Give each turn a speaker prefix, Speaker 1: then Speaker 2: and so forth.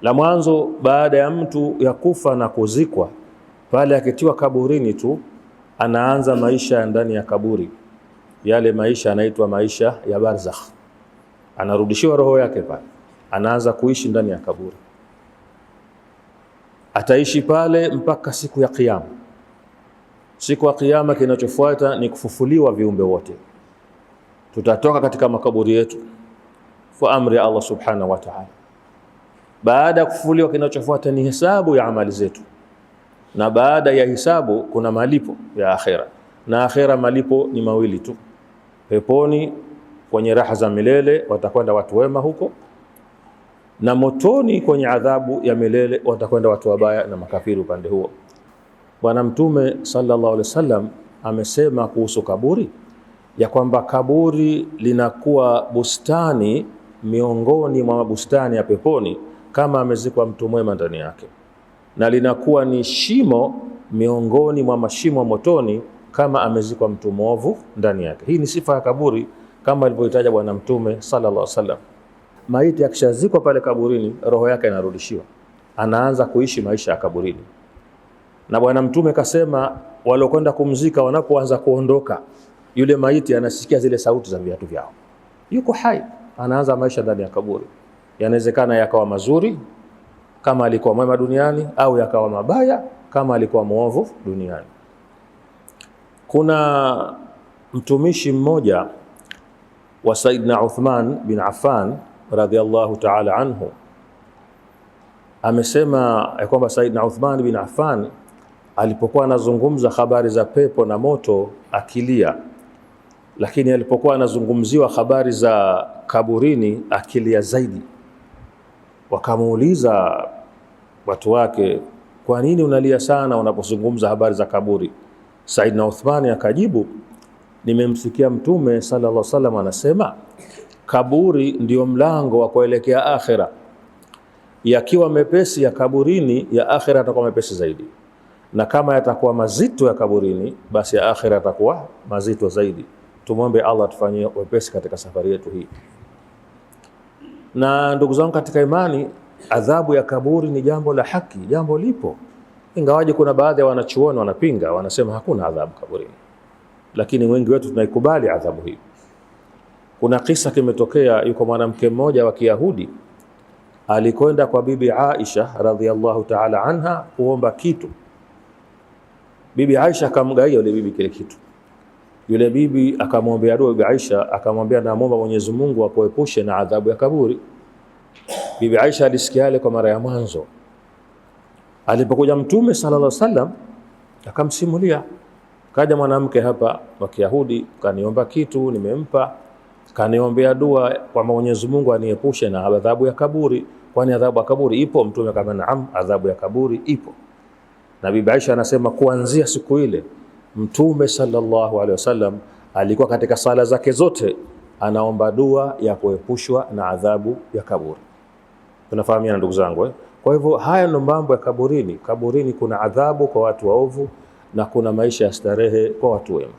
Speaker 1: La mwanzo, baada ya mtu ya kufa na kuzikwa, pale akitiwa kaburini tu anaanza maisha ndani ya kaburi. Yale maisha yanaitwa maisha ya barzakh. Anarudishiwa roho yake pale, anaanza kuishi ndani ya kaburi. Ataishi pale mpaka siku ya kiyama. Siku ya kiyama kinachofuata ni kufufuliwa viumbe wote. Tutatoka katika makaburi yetu kwa amri ya Allah subhanahu wa ta'ala. Baada ya kufufuliwa, kinachofuata ni hisabu ya amali zetu, na baada ya hisabu kuna malipo ya akhera, na akhera malipo ni mawili tu. Peponi kwenye raha za milele watakwenda watu wema huko, na motoni kwenye adhabu ya milele watakwenda watu wabaya na makafiri upande huo. Bwana Mtume sallallahu alaihi wasallam amesema kuhusu kaburi ya kwamba kaburi linakuwa bustani miongoni mwa bustani ya peponi kama amezikwa mtu mwema ndani yake, na linakuwa ni shimo miongoni mwa mashimo motoni kama amezikwa mtu mwovu ndani yake. Hii ni sifa ya kaburi kama alivyoitaja Bwana Mtume sallallahu alaihi wasallam. Maiti akishazikwa pale kaburini, roho yake inarudishiwa, anaanza kuishi maisha ya kaburini. Na Bwana Mtume kasema walokwenda kumzika wanapoanza kuondoka, yule maiti anasikia zile sauti za viatu vyao, yuko hai, anaanza maisha ndani ya kaburi. Yanawezekana yakawa mazuri kama alikuwa mwema duniani, au yakawa mabaya kama alikuwa muovu duniani. Kuna mtumishi mmoja wa Saidna Uthman bin Affan radhiallahu ta'ala anhu, amesema ya kwamba Saidna Uthman bin Affan alipokuwa anazungumza habari za pepo na moto akilia, lakini alipokuwa anazungumziwa habari za kaburini akilia zaidi. Wakamuuliza watu wake, kwa nini unalia sana unapozungumza habari za kaburi? Saidna Uthmani akajibu, nimemsikia Mtume sallallahu alaihi wasallam anasema kaburi ndio mlango wa kuelekea akhera. Yakiwa mepesi ya kaburini, ya akhera yatakuwa mepesi zaidi, na kama yatakuwa mazito ya kaburini, basi ya akhera yatakuwa mazito zaidi. Tumwombe Allah tufanyie wepesi katika safari yetu hii. Na ndugu zangu katika imani, adhabu ya kaburi ni jambo la haki, jambo lipo. Ingawaje kuna baadhi ya wanachuoni wanapinga, wanasema hakuna adhabu kaburini, lakini wengi wetu tunaikubali adhabu hii. Kuna kisa kimetokea, yuko mwanamke mmoja wa Kiyahudi alikwenda kwa bibi Aisha radhiallahu ta'ala anha kuomba kitu. Bibi Aisha akamgaia yule bibi kile kitu. Yule bibi akamwombea dua bibi Aisha, akamwambia naomba Mwenyezi Mungu akuepushe na adhabu ya kaburi. Bibi Aisha alisikia yale kwa mara ya mwanzo. Alipokuja Mtume sallallahu alaihi wasallam akamsimulia, kaja mwanamke hapa wa Kiyahudi kaniomba kitu, nimempa, kaniombea dua kwa Mwenyezi Mungu aniepushe na adhabu ya kaburi. Kwani adhabu ya kaburi ipo? Mtume kama naam, adhabu ya kaburi ipo. Na bibi Aisha anasema kuanzia siku ile Mtume sallallahu alaihi wasallam alikuwa katika sala zake zote anaomba dua ya kuepushwa na adhabu ya kaburi. Tunafahamiana ndugu zangu. Kwa hivyo haya ndo mambo ya kaburini. Kaburini kuna adhabu kwa watu waovu na kuna maisha ya starehe kwa watu wema.